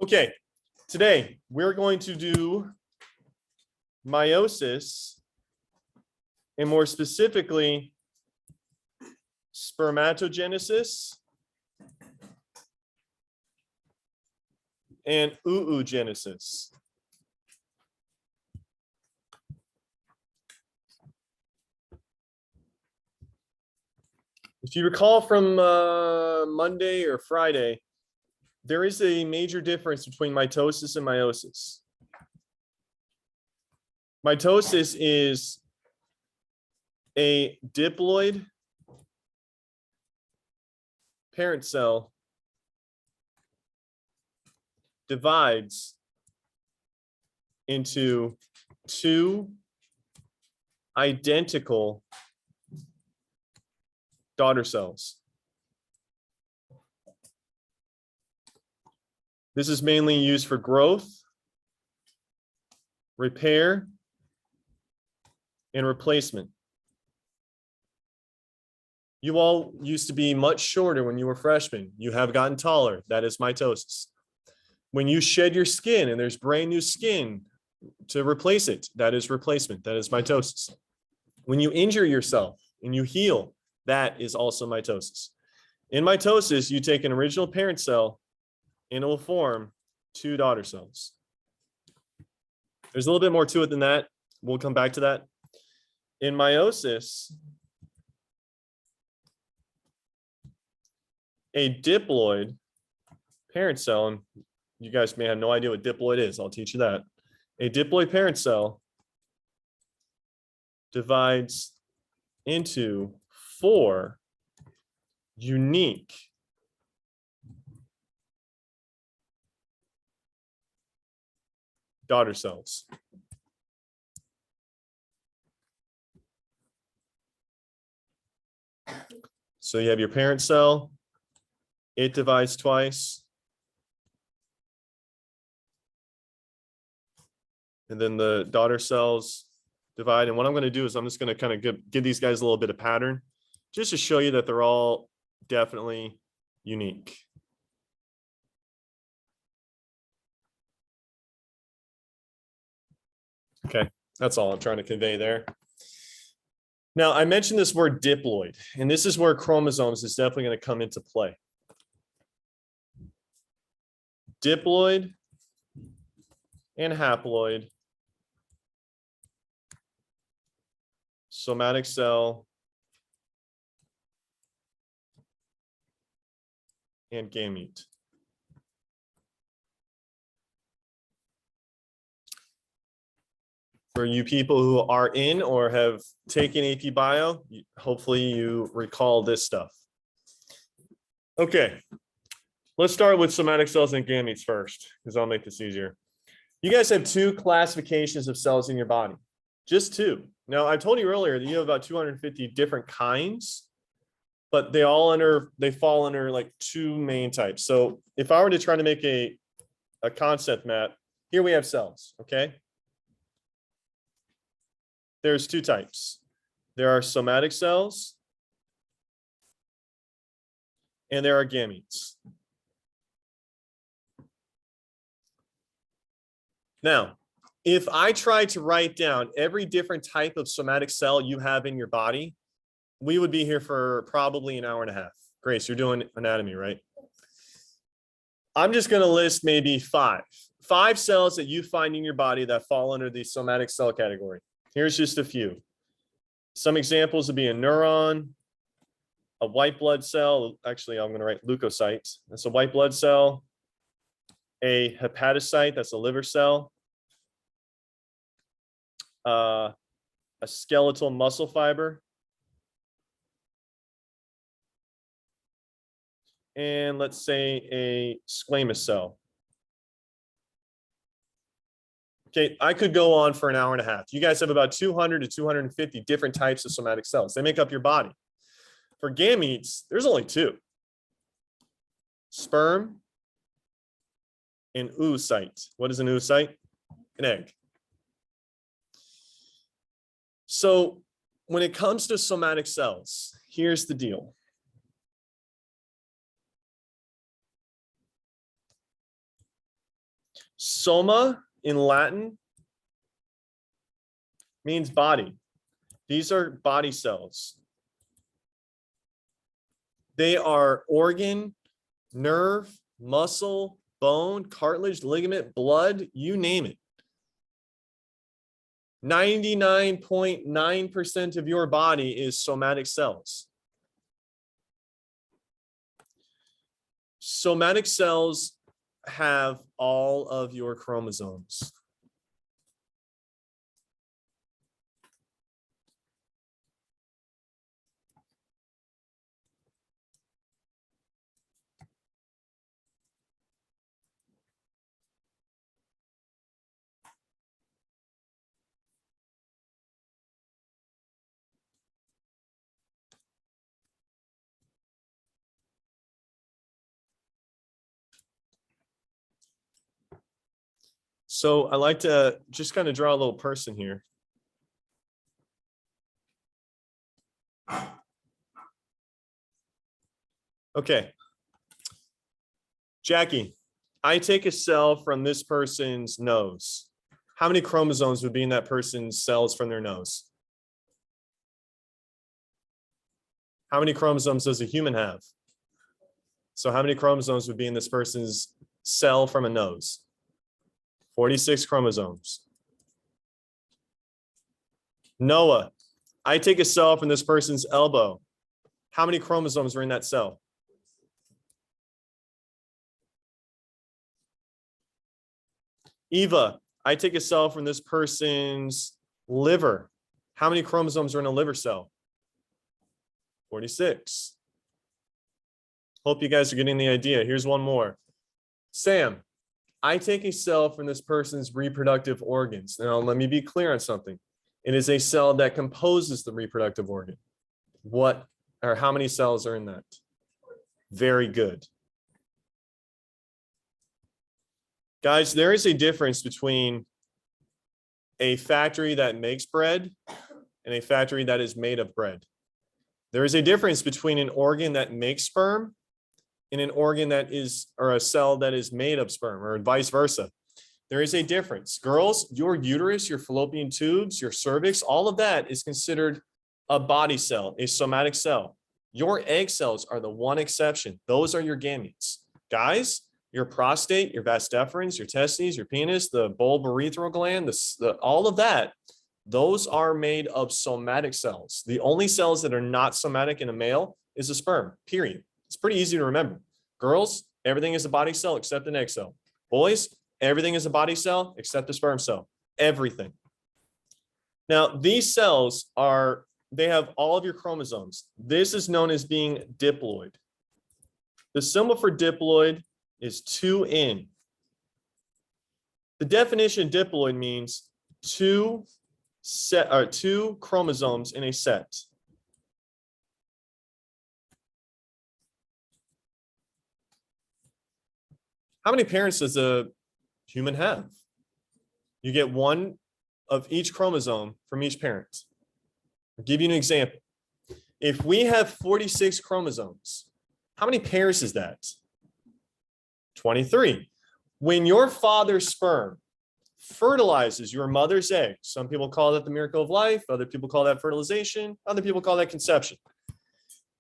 Okay, today we're going to do meiosis, and more specifically, spermatogenesis and oogenesis. If you recall from Monday or Friday, there is a major difference between mitosis and meiosis. Mitosis is a diploid parent cell divides into two identical daughter cells. This is mainly used for growth, repair, and replacement. You all used to be much shorter when you were freshmen. You have gotten taller. That is mitosis. When you shed your skin and there's brand new skin to replace it, that is replacement. That is mitosis. When you injure yourself and you heal, that is also mitosis. In mitosis, you take an original parent cell and it will form two daughter cells. There's a little bit more to it than that. We'll come back to that. In meiosis, a diploid parent cell, and you guys may have no idea what diploid is. I'll teach you that. A diploid parent cell divides into four unique daughter cells. So you have your parent cell, it divides twice. And then the daughter cells divide. And what I'm going to do is I'm just going to kind of give these guys a little bit of pattern just to show you that they're all definitely unique. Okay, that's all I'm trying to convey there. Now, I mentioned this word diploid, and this is where chromosomes is definitely going to come into play. Diploid and haploid, somatic cell, and gamete. For you people who are in or have taken AP Bio, hopefully you recall this stuff. Okay, let's start with somatic cells and gametes first, because I'll make this easier. You guys have two classifications of cells in your body, just two. Now, I told you earlier that you have about 250 different kinds, but they fall under like two main types. So if I were to try to make a concept map, here we have cells, okay? There's two types. There are somatic cells and there are gametes. Now, if I try to write down every different type of somatic cell you have in your body, we would be here for probably an hour and a half. Grace, you're doing anatomy, right? I'm just going to list maybe five cells that you find in your body that fall under the somatic cell category. Here's just a few. Some examples would be a neuron, a white blood cell. Actually, I'm going to write leukocyte. That's a white blood cell. A hepatocyte, that's a liver cell. A skeletal muscle fiber. And let's say a squamous cell. Okay, I could go on for an hour and a half. You guys have about 200 to 250 different types of somatic cells. They make up your body. For gametes, there's only two. Sperm and oocyte. What is an oocyte? An egg. So when it comes to somatic cells, here's the deal. Soma in Latin means body. These are body cells. They are organ, nerve, muscle, bone, cartilage, ligament, blood, you name it. 99.9% of your body is somatic cells. Somatic cells have all of your chromosomes. So I like to just kind of draw a little person here. Okay. Jackie, I take a cell from this person's nose. How many chromosomes would be in that person's cells from their nose? How many chromosomes does a human have? So how many chromosomes would be in this person's cell from a nose? 46 chromosomes. Noah, I take a cell from this person's elbow. How many chromosomes are in that cell? Eva, I take a cell from this person's liver. How many chromosomes are in a liver cell? 46. Hope you guys are getting the idea. Here's one more. Sam, I take a cell from this person's reproductive organs. Now, let me be clear on something. It is a cell that composes the reproductive organ. What or how many cells are in that? Very good. Guys, there is a difference between a factory that makes bread and a factory that is made of bread. There is a difference between an organ that makes sperm and an organ that is, or a cell that is made of sperm, or vice versa. There is a difference. Girls, your uterus, your fallopian tubes, your cervix, all of that is considered a body cell, a somatic cell. Your egg cells are the one exception. Those are your gametes. Guys, your prostate, your vas deferens, your testes, your penis, the bulbourethral gland, all of that, those are made of somatic cells. The only cells that are not somatic in a male is a sperm, period. It's pretty easy to remember. Girls, everything is a body cell except an egg cell. Boys, everything is a body cell except a sperm cell. Everything. Now, these cells they have all of your chromosomes. This is known as being diploid. The symbol for diploid is 2N. The definition of diploid means two chromosomes in a set. How many parents does a human have? You get one of each chromosome from each parent. I'll give you an example. If we have 46 chromosomes, how many pairs is that? 23. When your father's sperm fertilizes your mother's egg, some people call that the miracle of life, other people call that fertilization, other people call that conception.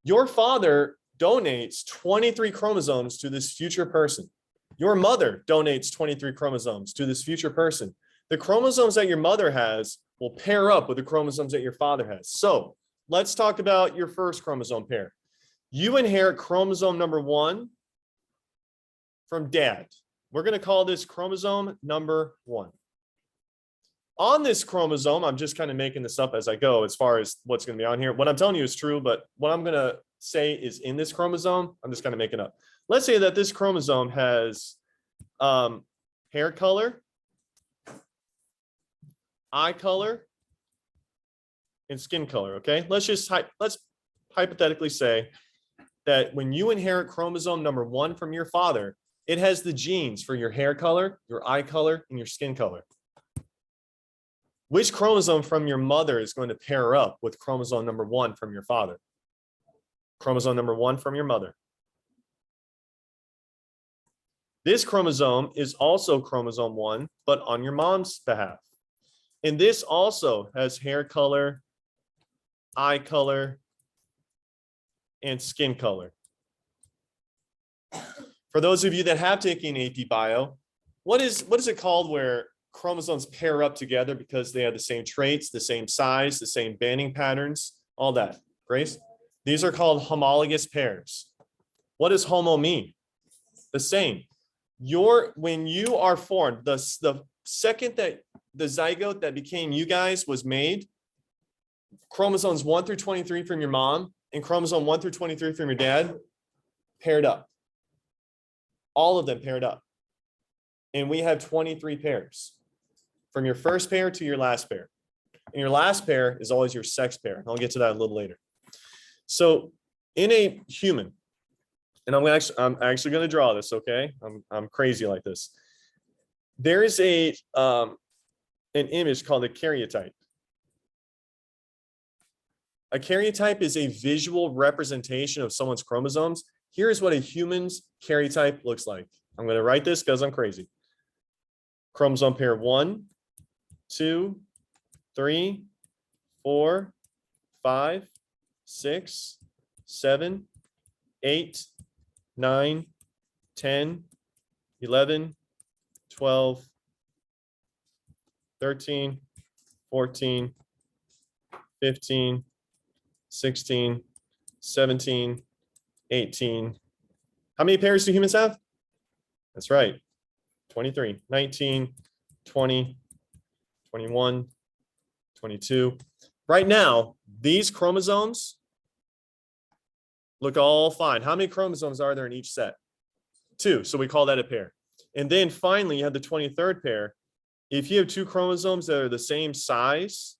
Your father donates 23 chromosomes to this future person. Your mother donates 23 chromosomes to this future person. The chromosomes that your mother has will pair up with the chromosomes that your father has. So let's talk about your first chromosome pair. You inherit chromosome number 1 from dad. We're going to call this chromosome number 1. On this chromosome, I'm just kind of making this up as I go as far as what's going to be on here. What I'm telling you is true, but what I'm going to say is in this chromosome, I'm just kind of making up. Let's say that this chromosome has hair color, eye color, and skin color, okay? Let's hypothetically say that when you inherit chromosome number 1 from your father, it has the genes for your hair color, your eye color, and your skin color. Which chromosome from your mother is going to pair up with chromosome number 1 from your father? Chromosome number 1 from your mother. This chromosome is also chromosome 1, but on your mom's behalf. And this also has hair color, eye color, and skin color. For those of you that have taken AP Bio, what is it called where chromosomes pair up together because they have the same traits, the same size, the same banding patterns, all that? Grace? These are called homologous pairs. What does homo mean? The same. When you are formed, the second that the zygote that became you guys was made, chromosomes 1 through 23 from your mom and chromosome 1 through 23 from your dad paired up. All of them paired up. And we have 23 pairs from your first pair to your last pair. And your last pair is always your sex pair. I'll get to that a little later. So in a human, and I'm actually going to draw this, okay? I'm crazy like this. There is an image called a karyotype. A karyotype is a visual representation of someone's chromosomes. Here's what a human's karyotype looks like. I'm going to write this because I'm crazy. Chromosome pair 1, 2, 3, 4, 5, 6, 7, 8, 9, 10, 11, 12, 13, 14, 15, 16, 17, 18. How many pairs do humans have? That's right. 23, 19, 20, 21, 22. Right now, these chromosomes look all fine. How many chromosomes are there in each set? 2. So we call that a pair. And then finally, you have the 23rd pair. If you have 2 chromosomes that are the same size,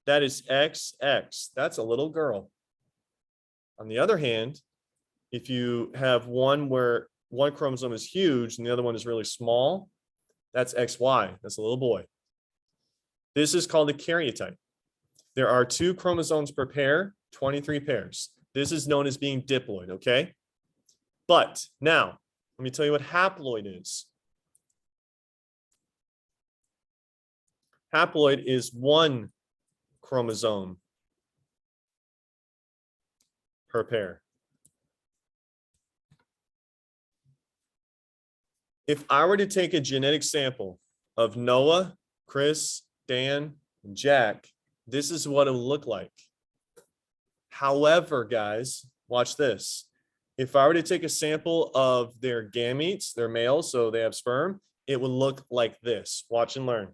that is XX. That's a little girl. On the other hand, if you have one where one chromosome is huge and the other one is really small, that's XY. That's a little boy. This is called a karyotype. There are 2 chromosomes per pair, 23 pairs. This is known as being diploid, okay? But now, let me tell you what haploid is. Haploid is 1 chromosome per pair. If I were to take a genetic sample of Noah, Chris, Dan, and Jack, this is what it would look like. However, guys, watch this. If I were to take a sample of their gametes, their males, so they have sperm, it would look like this. Watch and learn.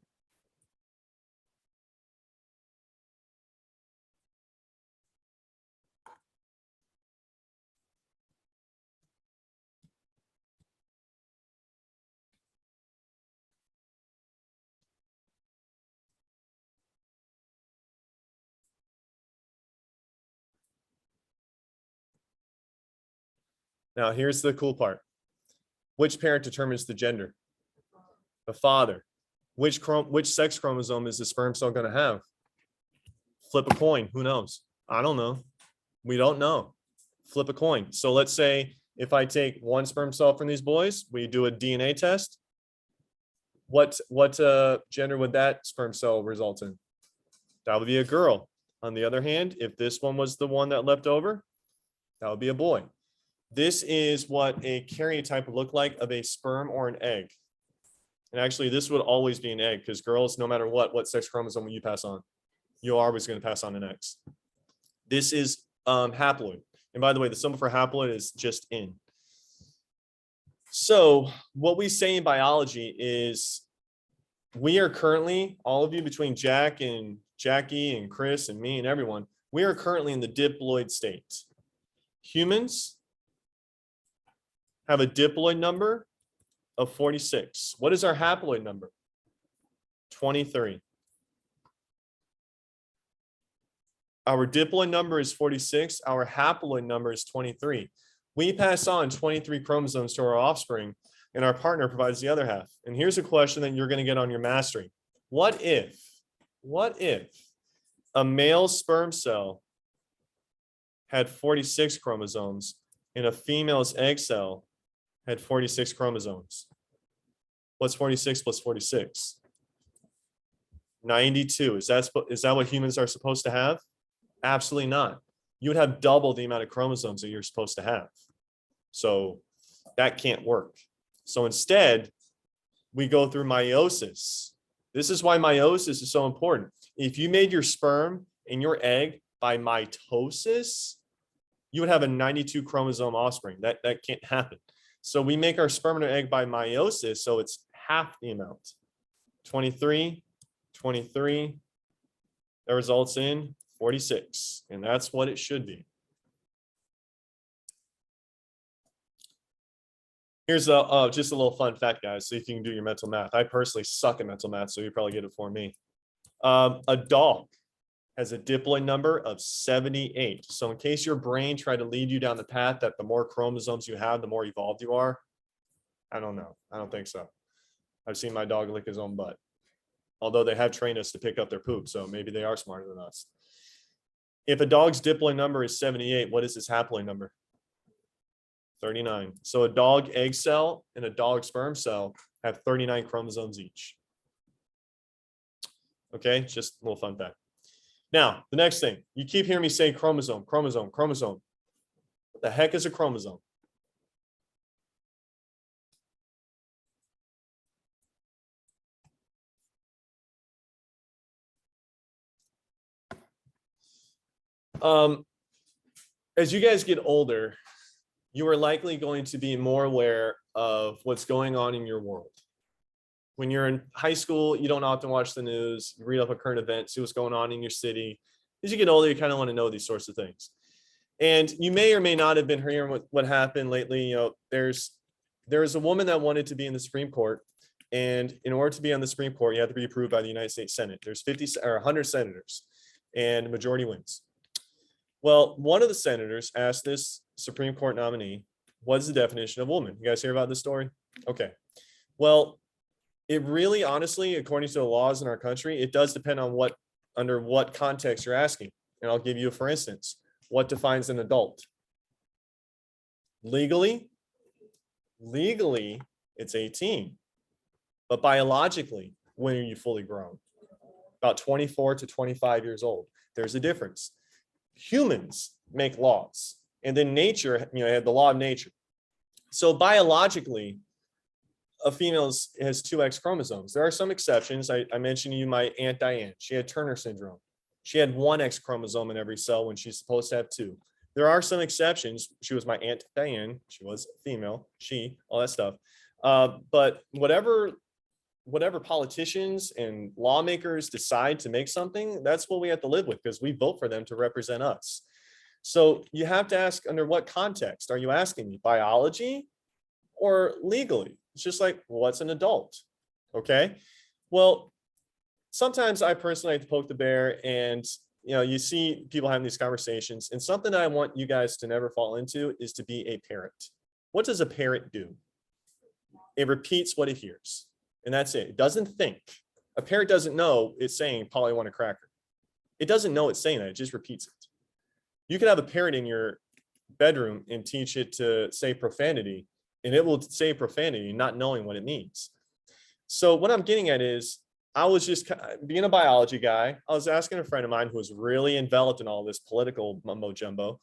Now, here's the cool part. Which parent determines the gender? The father. Which sex chromosome is the sperm cell going to have? Flip a coin. Who knows? I don't know. We don't know. Flip a coin. So let's say if I take one sperm cell from these boys, we do a DNA test. What gender would that sperm cell result in? That would be a girl. On the other hand, if this one was the one that left over, that would be a boy. This is what a karyotype would look like of a sperm or an egg. And actually, this would always be an egg because girls, no matter what sex chromosome will you pass on, you're always going to pass on an X. This is haploid. And by the way, the symbol for haploid is just in. So what we say in biology is we are currently, all of you between Jack and Jackie and Chris and me and everyone, we are currently in the diploid state. Humans have a diploid number of 46. What is our haploid number? 23. Our diploid number is 46. Our haploid number is 23. We pass on 23 chromosomes to our offspring, and our partner provides the other half. And here's a question that you're going to get on your mastery. What if a male sperm cell had 46 chromosomes and a female's egg cell had 46 chromosomes. What's 46 plus 46? 92. Is that what humans are supposed to have? Absolutely not. You would have double the amount of chromosomes that you're supposed to have. So that can't work. So instead, we go through meiosis. This is why meiosis is so important. If you made your sperm and your egg by mitosis, you would have a 92 chromosome offspring. That can't happen. So we make our sperm and our egg by meiosis, so it's half the amount. 23, 23. That results in 46, and that's what it should be. Here's just a little fun fact, guys, so if you can do your mental math. I personally suck at mental math, so you probably get it for me. A dog has a diploid number of 78. So in case your brain tried to lead you down the path that the more chromosomes you have, the more evolved you are, I don't know. I don't think so. I've seen my dog lick his own butt. Although they have trained us to pick up their poop, so maybe they are smarter than us. If a dog's diploid number is 78, what is his haploid number? 39. So a dog egg cell and a dog sperm cell have 39 chromosomes each. Okay, just a little fun fact. Now, the next thing, you keep hearing me say chromosome, chromosome, chromosome. What the heck is a chromosome? As you guys get older, you are likely going to be more aware of what's going on in your world. When you're in high school, you don't often watch the news, you read up a current event, see what's going on in your city. As you get older, you kind of want to know these sorts of things. And you may or may not have been hearing what happened lately. You know, there was a woman that wanted to be in the Supreme Court. And in order to be on the Supreme Court, you have to be approved by the United States Senate. There's 50 or 100 senators, and majority wins. Well, one of the senators asked this Supreme Court nominee, what's the definition of woman? You guys hear about this story? Okay. Well, it really, honestly, according to the laws in our country, it does depend on under what context you're asking. And I'll give you, for instance, what defines an adult? Legally, it's 18. But biologically, when are you fully grown? About 24 to 25 years old. There's a difference. Humans make laws, and then nature, you have the law of nature. So biologically, a female has 2 X chromosomes. There are some exceptions. I mentioned to you my Aunt Diane. She had Turner syndrome. She had 1 X chromosome in every cell when she's supposed to have 2. There are some exceptions. She was my Aunt Diane. She was female, all that stuff. But whatever politicians and lawmakers decide to make something, that's what we have to live with because we vote for them to represent us. So you have to ask, under what context are you asking me? Biology or legally? It's just like, what's an adult? Okay. Well, sometimes I personally like to poke the bear, and you see people having these conversations, and something that I want you guys to never fall into is to be a parrot. What does a parrot do? It repeats what it hears. And that's it. It doesn't think. A parrot doesn't know it's saying, Polly, I want a cracker. It doesn't know it's saying that. It just repeats it. You can have a parrot in your bedroom and teach it to say profanity, and it will say profanity, not knowing what it means. So what I'm getting at is, I was just being a biology guy. I was asking a friend of mine who was really enveloped in all this political mumbo jumbo.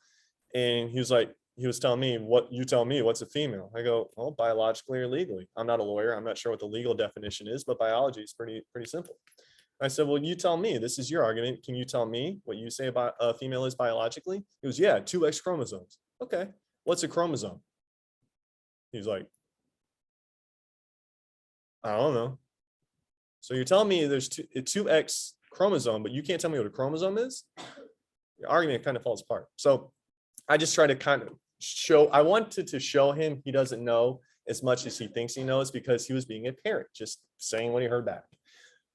And he was telling me, what's a female? I go, well, biologically or legally. I'm not a lawyer. I'm not sure what the legal definition is, but biology is pretty simple. I said, well, you tell me. This is your argument. Can you tell me what you say about a female is biologically? He was, yeah, 2 X chromosomes. Okay. What's a chromosome? He's like, I don't know. So you're telling me there's 2 X chromosome, but you can't tell me what a chromosome is? Your argument kind of falls apart. So I just try to kind of I wanted to show him he doesn't know as much as he thinks he knows, because he was being a parent, just saying what he heard back.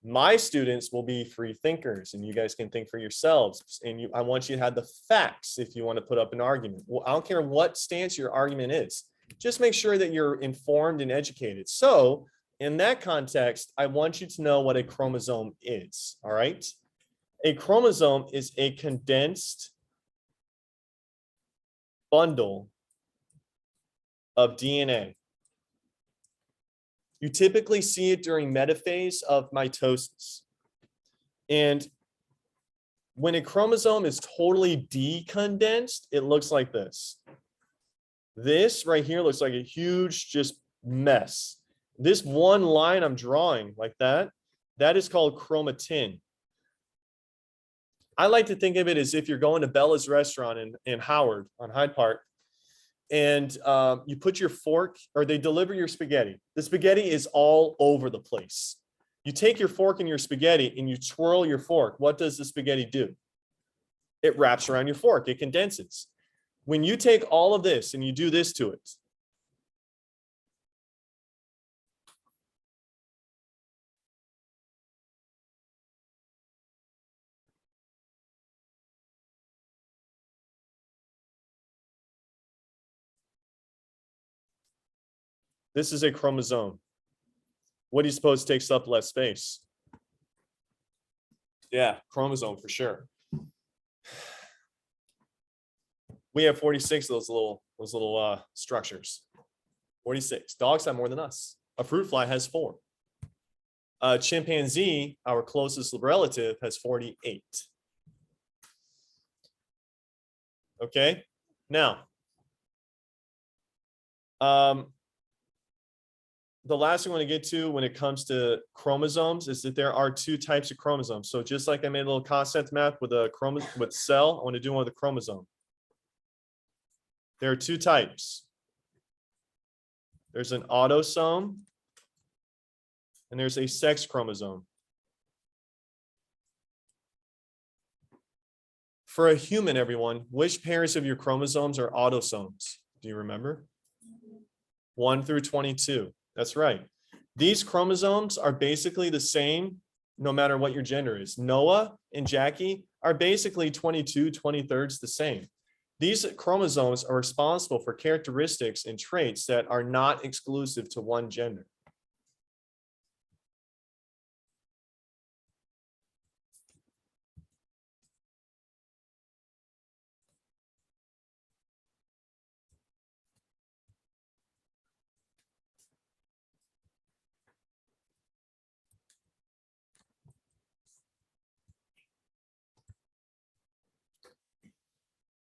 My students will be free thinkers, and you guys can think for yourselves. And I want you to have the facts if you want to put up an argument. Well, I don't care what stance your argument is. Just make sure that you're informed and educated. So in that context, I want you to know what a chromosome is, all right? A chromosome is a condensed bundle of DNA. You typically see it during metaphase of mitosis. And when a chromosome is totally decondensed, it looks like this. This right here looks like a huge just mess. This one line I'm drawing like that, that is called chromatin. I like to think of it as if you're going to Bella's restaurant in Howard on Hyde Park, and you put your fork, or they deliver your spaghetti. The spaghetti is all over the place. You take your fork and your spaghetti and you twirl your fork. What does the spaghetti do? It wraps around your fork. It condenses. When you take all of this and you do this to it, this is a chromosome. What do you suppose takes up less space? Yeah, chromosome for sure. We have 46 of those little structures. 46. Dogs have more than us. A fruit fly has 4. A chimpanzee, our closest relative, has 48. Okay, now, the last thing I want to get to when it comes to chromosomes is that there are 2 types of chromosomes. So just like I made a little concept map with a cell, I want to do one with a chromosome. There are 2 types. There's an autosome and there's a sex chromosome. For a human, everyone, which pairs of your chromosomes are autosomes? Do you remember? 1 through 22. That's right. These chromosomes are basically the same no matter what your gender is. Noah and Jackie are basically 22, 23rds the same. These chromosomes are responsible for characteristics and traits that are not exclusive to one gender.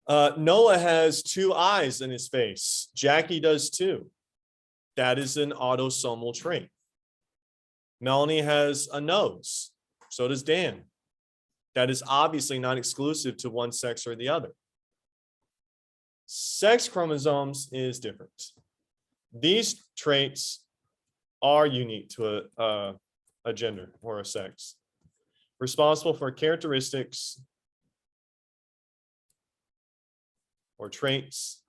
Noah has 2 eyes in his face. Jackie does too. That is an autosomal trait. Melanie has a nose. So does Dan. That is obviously not exclusive to one sex or the other. Sex chromosomes is different. These traits are unique to a gender or a sex. Responsible for characteristics or traits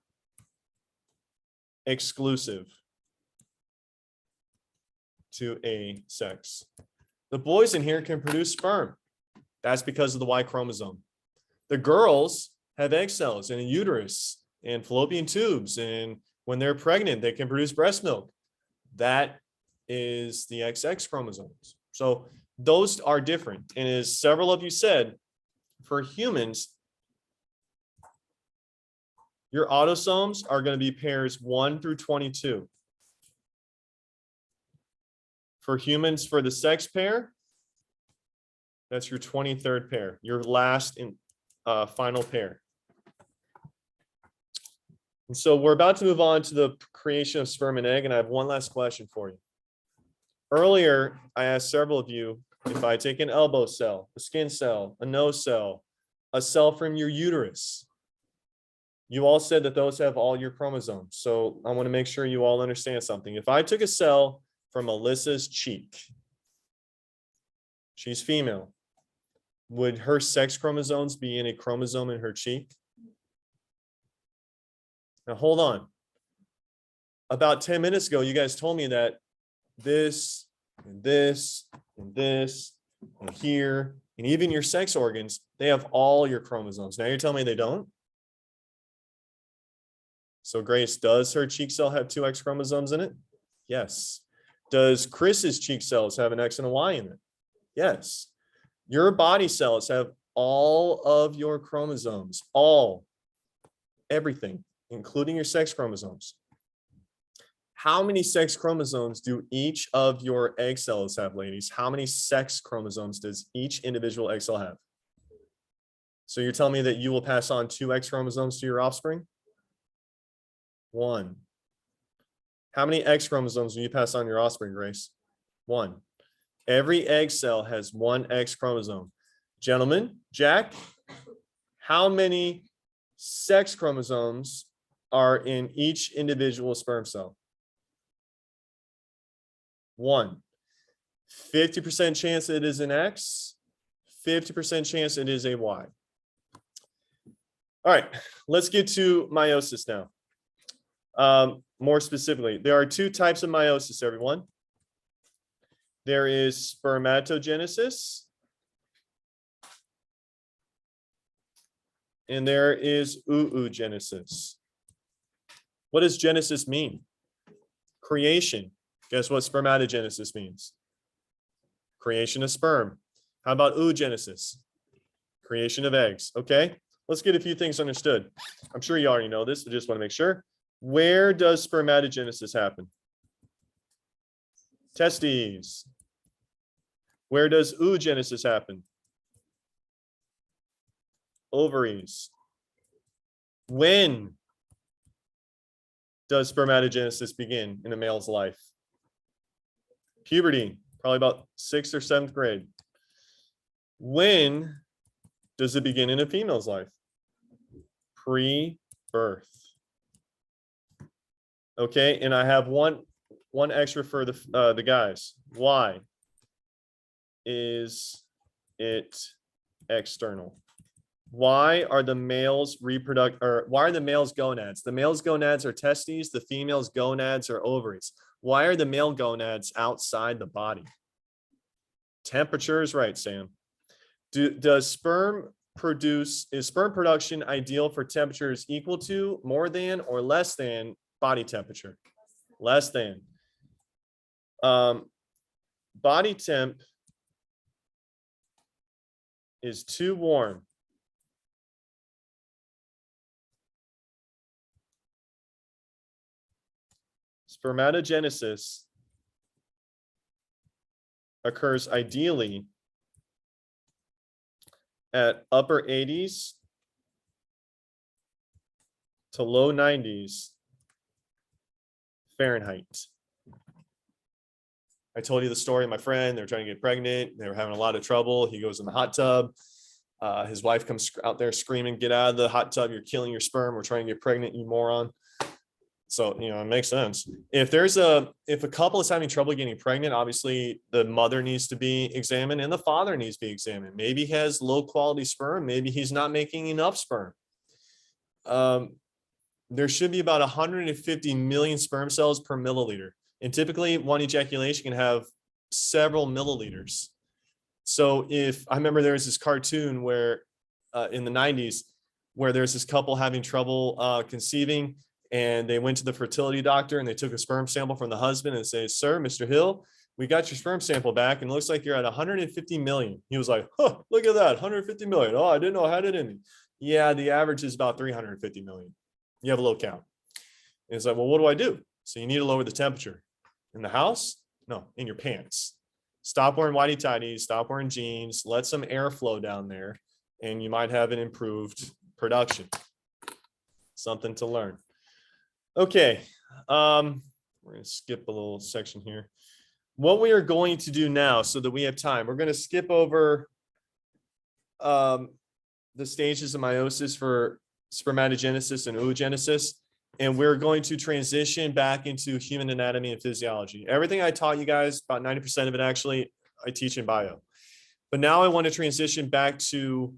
exclusive to a sex. The boys in here can produce sperm. That's because of the Y chromosome. The girls have egg cells and a uterus and fallopian tubes, and when they're pregnant, they can produce breast milk. That is the XX chromosomes. So those are different. And as several of you said, for humans, your autosomes are going to be pairs 1 through 22. For humans, for the sex pair, that's your 23rd pair, your last and final pair. And so we're about to move on to the creation of sperm and egg, and I have one last question for you. Earlier, I asked several of you, if I take an elbow cell, a skin cell, a nose cell, a cell from your uterus, you all said that those have all your chromosomes. So I want to make sure you all understand something. If I took a cell from Alyssa's cheek, she's female, would her sex chromosomes be in a chromosome in her cheek? Now hold on. About 10 minutes ago, you guys told me that this, and this, and this, and here, and even your sex organs, they have all your chromosomes. Now you're telling me they don't? So Grace, does her cheek cell have 2 X chromosomes in it? Yes. Does Chris's cheek cells have an X and a Y in it? Yes. Your body cells have all of your chromosomes, everything, including your sex chromosomes. How many sex chromosomes do each of your egg cells have, ladies? How many sex chromosomes does each individual egg cell have? So you're telling me that you will pass on 2 X chromosomes to your offspring? 1. How many X chromosomes will you pass on to your offspring, Grace? 1. Every egg cell has 1 X chromosome. Gentlemen, Jack, how many sex chromosomes are in each individual sperm cell? 1. 50% chance it is an X, 50% chance it is a Y. All right, let's get to meiosis now. More specifically, there are 2 types of meiosis, everyone. There is spermatogenesis, and there is oogenesis. What does genesis mean? Creation. Guess what spermatogenesis means? Creation of sperm. How about oogenesis? Creation of eggs. Okay, let's get a few things understood. I'm sure you already know this, but just want to make sure. Where does spermatogenesis happen? Testes. Where does oogenesis happen? Ovaries. When does spermatogenesis begin in a male's life? Puberty, probably about 6th or 7th grade. When does it begin in a female's life? Pre-birth. Okay, and I have one extra for the guys. Why is it external? Why are the males why are the males gonads? The male's gonads are testes, the female's gonads are ovaries. Why are the male gonads outside the body? Temperature is right, Sam. Is sperm production ideal for temperatures equal to, more than, or less than body temperature? Less than. Body temp is too warm. Spermatogenesis occurs ideally at upper 80s to low 90s Fahrenheit. I told you the story of my friend. They were trying to get pregnant. They were having a lot of trouble. He goes in the hot tub. His wife comes out there screaming, "Get out of the hot tub. You're killing your sperm. We're trying to get pregnant, you moron." So, it makes sense. If a couple is having trouble getting pregnant, obviously the mother needs to be examined and the father needs to be examined. Maybe he has low quality sperm. Maybe he's not making enough sperm. There should be about 150 million sperm cells per milliliter. And typically one ejaculation can have several milliliters. So I remember there was this cartoon where in the 90s, where there's this couple having trouble conceiving, and they went to the fertility doctor and they took a sperm sample from the husband and said, "Sir, Mr. Hill, we got your sperm sample back and it looks like you're at 150 million. He was like, "Huh, look at that, 150 million. Oh, I didn't know I had it in me." Yeah, the average is about 350 million. You have a low count. And it's like, well, what do I do? So you need to lower the temperature. In the house? No, in your pants. Stop wearing whitey tighties, stop wearing jeans, let some air flow down there, and you might have an improved production. Something to learn. Okay, we're going to skip a little section here. What we are going to do now, so that we have time, we're going to skip over the stages of meiosis for spermatogenesis and oogenesis, and we're going to transition back into human anatomy and physiology. Everything I taught you guys, about 90% of it actually, I teach in bio. But now I want to transition back to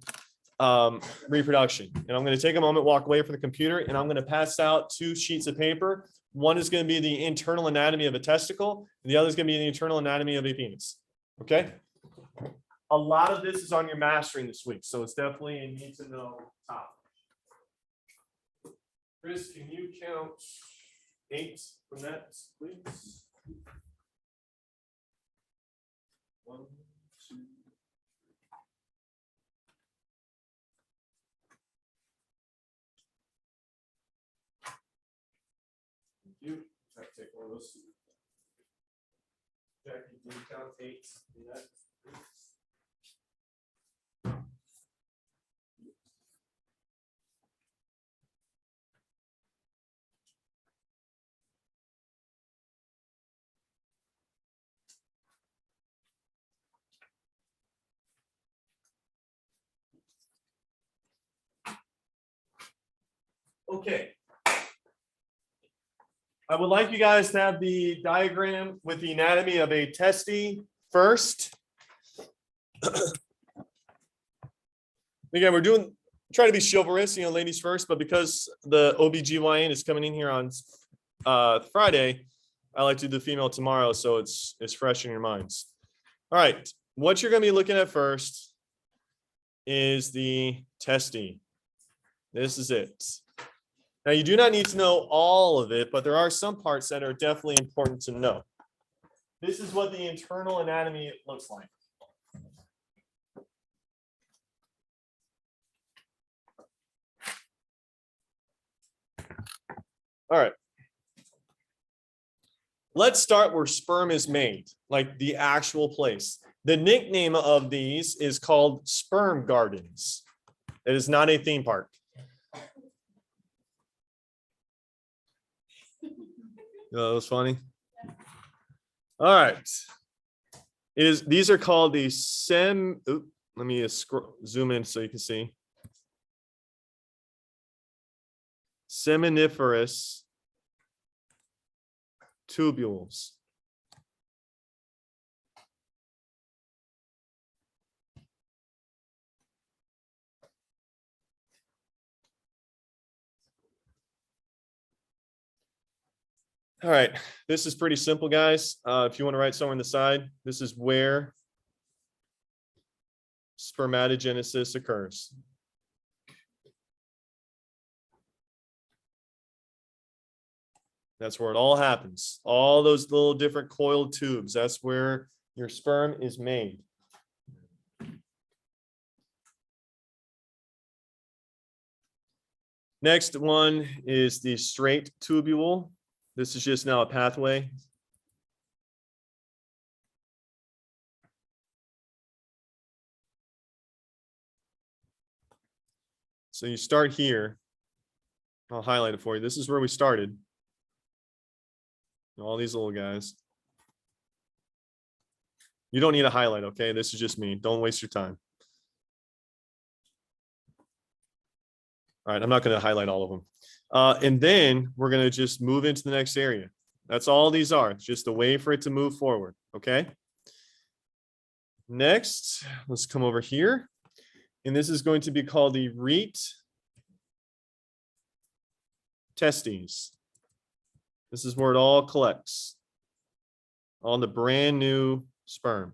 reproduction. And I'm going to take a moment, walk away from the computer, and I'm going to pass out 2 sheets of paper. One is going to be the internal anatomy of a testicle, and the other is going to be the internal anatomy of a penis. Okay? A lot of this is on your mastering this week, so it's definitely a need to know topic. Chris, can you count 8 from that, please? 1, 2. Thank you. Try to take one Okay. I would like you guys to have the diagram with the anatomy of a testy first. Again, we're try to be chivalrous, ladies first, but because the OBGYN is coming in here on Friday, I like to do the female tomorrow, so it's fresh in your minds. All right, what you're going to be looking at first is the testy. This is it. Now, you do not need to know all of it, but there are some parts that are definitely important to know. This is what the internal anatomy looks like. All right. Let's start where sperm is made, like the actual place. The nickname of these is called Sperm Gardens. It is not a theme park. Oh, that was funny. All right. These are called the let me zoom in so you can see. Seminiferous Tubules. All right, this is pretty simple, guys. If you want to write somewhere on the side, this is where spermatogenesis occurs. That's where it all happens. All those little different coiled tubes, that's where your sperm is made. Next one is the straight tubule. This is just now a pathway. So you start here. I'll highlight it for you. This is where we started. All these little guys. You don't need a highlight, okay? This is just me. Don't waste your time. All right, I'm not going to highlight all of them. And then we're going to just move into the next area. That's all these are. It's just a way for it to move forward, okay? Next, let's come over here. And this is going to be called the rete testes. This is where it all collects on the brand new sperm.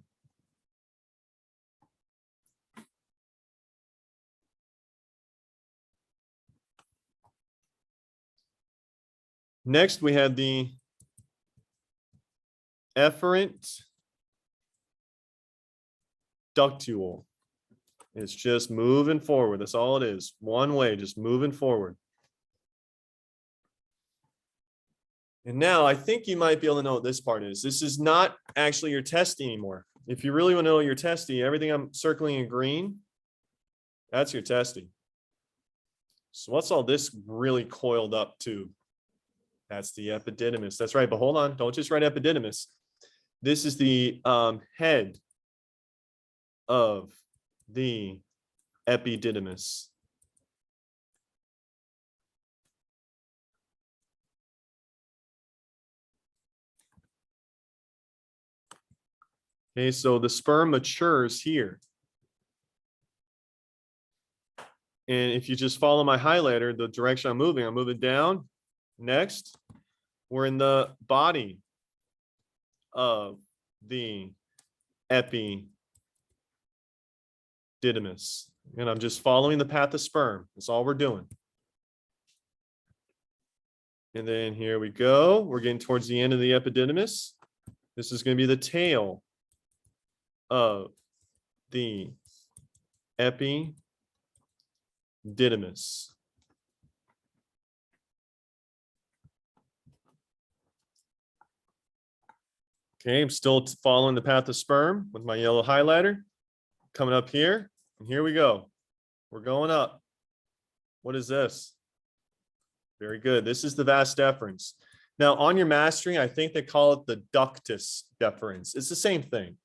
Next, we have the efferent ductule. It's just moving forward. That's all it is. One way, just moving forward. And now I think you might be able to know what this part is. This is not actually your testy anymore. If you really want to know your testy, everything I'm circling in green, that's your testy. So what's all this really coiled up tube? That's the epididymis. That's right, but hold on. Don't just write epididymis. This is the head of the epididymis. Okay, so the sperm matures here. And if you just follow my highlighter, the direction I'm moving down. Next, we're in the body of the epididymis. And I'm just following the path of sperm. That's all we're doing. And then here we go. We're getting towards the end of the epididymis. This is going to be the tail of the epididymis. Okay, I'm still following the path of sperm with my yellow highlighter. Coming up here, and here we go. We're going up. What is this? Very good. This is the Vas Deferens. Now, on your mastering, I think they call it the Ductus deferens. It's the same thing.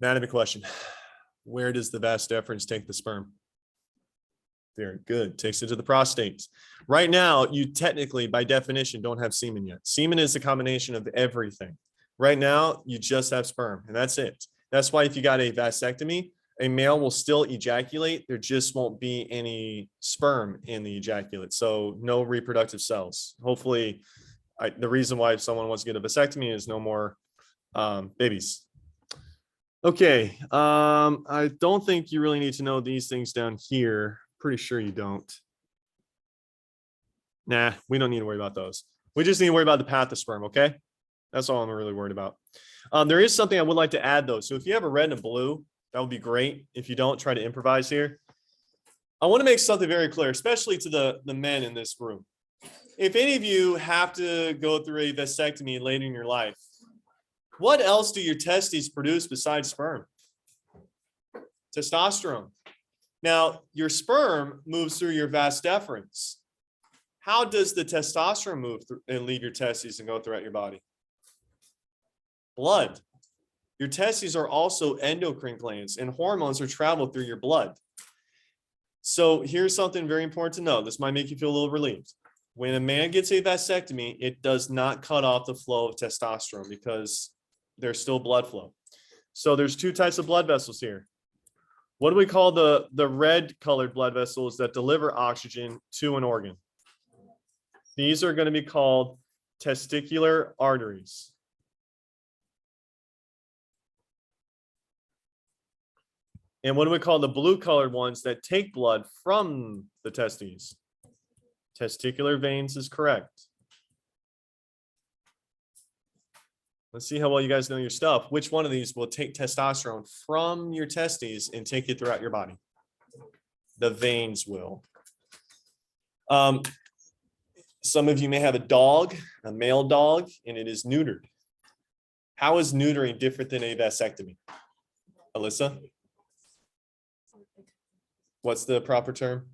Anatomy question. Where does the Vas deferens take the sperm? Very good. Takes it to the prostate. Right now, you technically, by definition, don't have semen yet. Semen is a combination of everything. Right now, you just have sperm, and that's it. That's why if you got a vasectomy, a male will still ejaculate. There just won't be any sperm in the ejaculate. So no reproductive cells. Hopefully, the reason why someone wants to get a vasectomy is no more babies. Okay. I don't think you really need to know these things down here. Pretty sure you don't. Nah, we don't need to worry about those. We just need to worry about the path of sperm, okay? That's all I'm really worried about. There is something I would like to add, though. So if you have a red and a blue, that would be great. If you don't, try to improvise here. I want to make something very clear, especially to the men in this room. If any of you have to go through a vasectomy later in your life, what else do your testes produce besides sperm? Testosterone. Now, your sperm moves through your vas deferens. How does the testosterone move through and leave your testes and go throughout your body? Blood. Your testes are also endocrine glands, and hormones are traveled through your blood. So here's something very important to know. This might make you feel a little relieved. When a man gets a vasectomy, it does not cut off the flow of testosterone because there's still blood flow. So there's two types of blood vessels here. What do we call the red colored blood vessels that deliver oxygen to an organ? These are going to be called testicular arteries. And what do we call the blue colored ones that take blood from the testes? Testicular veins is correct. Let's see how well you guys know your stuff. Which one of these will take testosterone from your testes and take it throughout your body? The veins will. Some of you may have a dog, a male dog, and it is neutered. How is neutering different than a vasectomy? Alyssa? What's the proper term?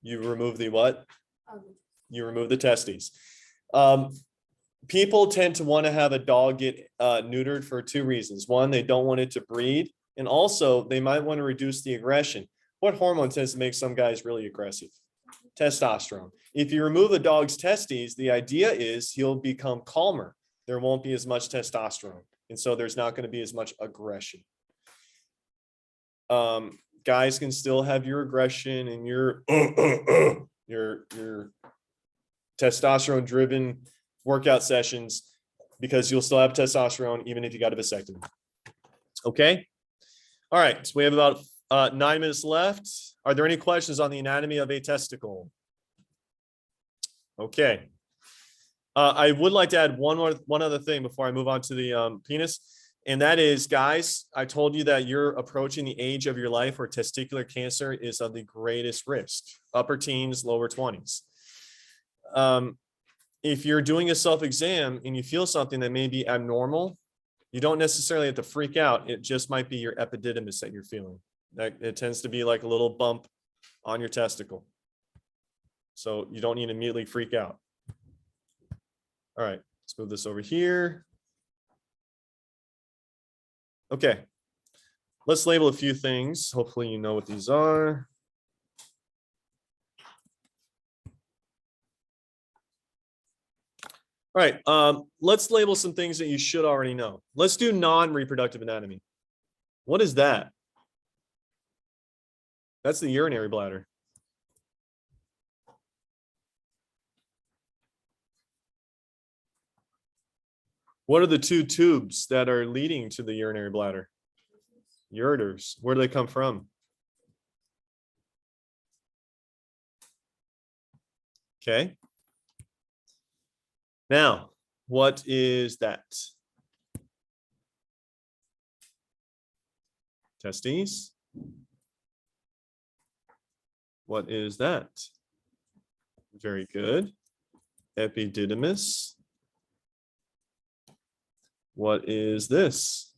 You remove the what? You remove the testes. People tend to want to have a dog get neutered for two reasons. One, they don't want it to breed. And also, they might want to reduce the aggression. What hormone tends to make some guys really aggressive? Testosterone. If you remove a dog's testes, the idea is he'll become calmer. There won't be as much testosterone. And so there's not going to be as much aggression. Guys can still have your aggression and your testosterone-driven workout sessions because you'll still have testosterone even if you got a vasectomy. Okay. All right. So we have about 9 minutes left. Are there any questions on the anatomy of a testicle? Okay. I would like to add one other thing before I move on to the penis. And that is, guys, I told you that you're approaching the age of your life where testicular cancer is of the greatest risk, upper teens, lower 20s. If you're doing a self-exam and you feel something that may be abnormal, you don't necessarily have to freak out. It just might be your epididymis that you're feeling. It tends to be like a little bump on your testicle. So you don't need to immediately freak out. All right, let's move this over here. Okay, let's label a few things. Hopefully you know what these are. All right, let's label some things that you should already know. Let's do non-reproductive anatomy. What is that? That's the urinary bladder. What are the two tubes that are leading to the urinary bladder? Ureters. Where do they come from? Okay. Now, What is that? Testes. What is that? Very good. Epididymis. What is this?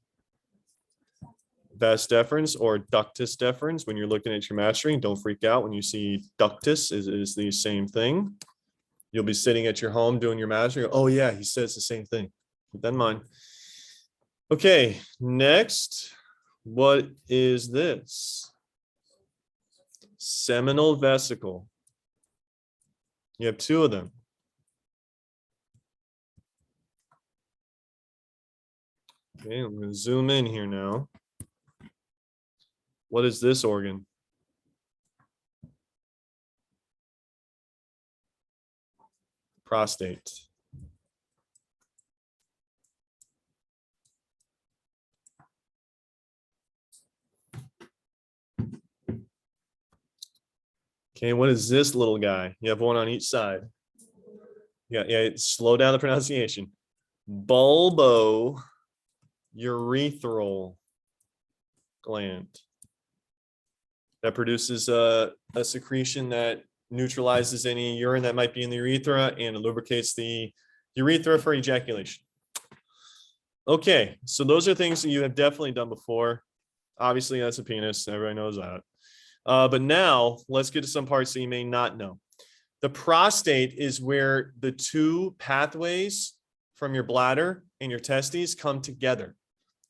Vas deferens or ductus deferens. When you're looking at your mastering, don't freak out when you see ductus is the same thing. You'll be sitting at your home doing your mastering. Oh yeah, he says the same thing. Keep that in mind. Okay, next, what is this? Seminal vesicle. You have two of them. Okay, I'm going to zoom in here now. What is this organ? Prostate. Okay, what is this little guy? You have one on each side. Yeah, slow down the pronunciation. Bulbourethral gland. That produces a secretion that neutralizes any urine that might be in the urethra and it lubricates the urethra for ejaculation. Okay, so those are things that you have definitely done before. Obviously, that's a penis. Everybody knows that. But now let's get to some parts that you may not know. The prostate is where the two pathways from your bladder and your testes come together.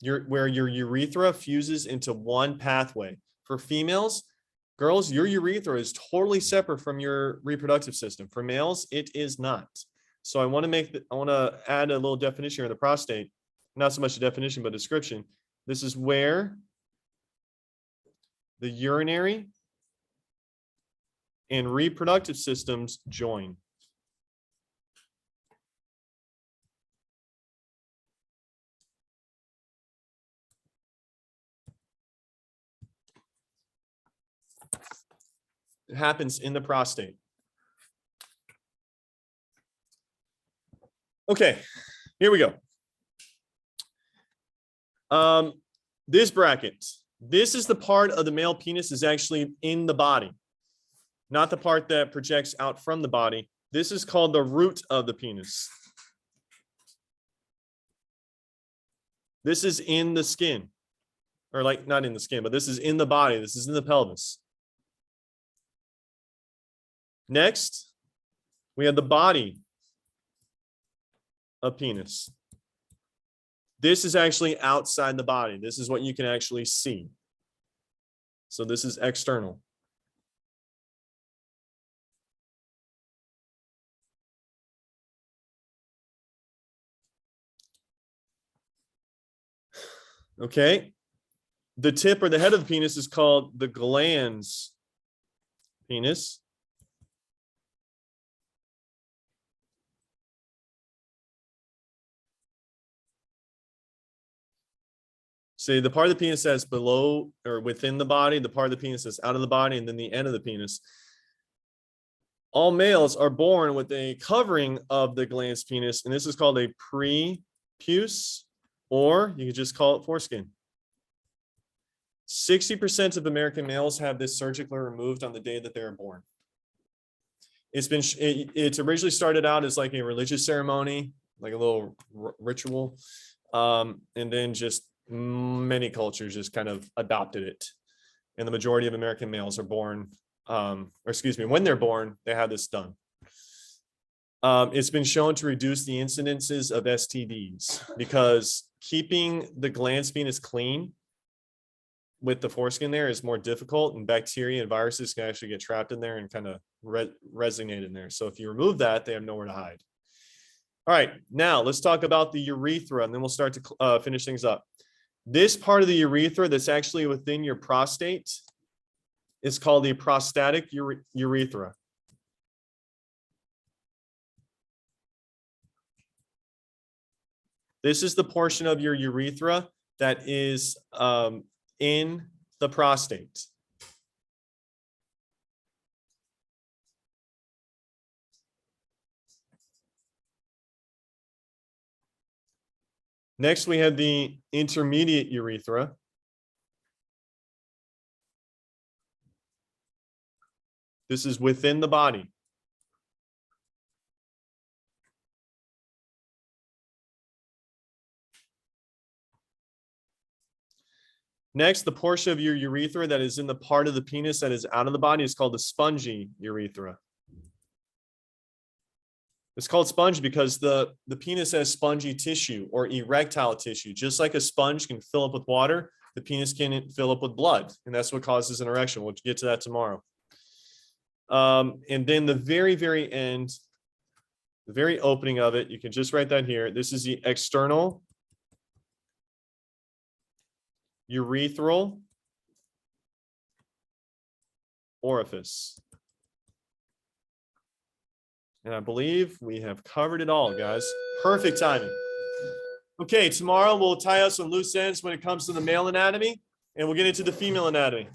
Where your urethra fuses into one pathway. For females, girls, your urethra is totally separate from your reproductive system. For males, it is not. So I want to add a little definition here of the prostate. Not so much a definition, but description. This is where the urinary and reproductive systems join. It happens in the prostate. Okay, here we go. This bracket, this is the part of the male penis is actually in the body, not the part that projects out from the body. This is called the root of the penis. This is in the skin, or like not in the skin, but this is in the body. This is in the pelvis. Next, we have the body of penis. This is actually outside the body. This is what you can actually see. So this is external. Okay. The tip or the head of the penis is called the glans penis. See, the part of the penis that's below or within the body, the part of the penis that's out of the body, and then the end of the penis. All males are born with a covering of the glans penis, and this is called a prepuce, or you could just call it foreskin. 60% of American males have this surgically removed on the day that they're born. It's originally started out as like a religious ceremony, like a little ritual, and then just many cultures just kind of adopted it. And the majority of American males are born, when they're born, they have this done. It's been shown to reduce the incidences of STDs because keeping the glans penis clean with the foreskin there is more difficult, and bacteria and viruses can actually get trapped in there and kind of resonate in there. So if you remove that, they have nowhere to hide. All right, now let's talk about the urethra, and then we'll start to finish things up. This part of the urethra that's actually within your prostate is called the prostatic urethra. This is the portion of your urethra that is in the prostate. Next, we have the intermediate urethra. This is within the body. Next, the portion of your urethra that is in the part of the penis that is out of the body is called the spongy urethra. It's called spongy because the penis has spongy tissue or erectile tissue. Just like a sponge can fill up with water, the penis can fill up with blood, and that's what causes an erection. We'll get to that tomorrow. And then the very, very end, the very opening of it, you can just write that here. This is the external urethral orifice. And I believe we have covered it all, guys. Perfect timing. Okay, tomorrow we'll tie up some loose ends when it comes to the male anatomy, and we'll get into the female anatomy.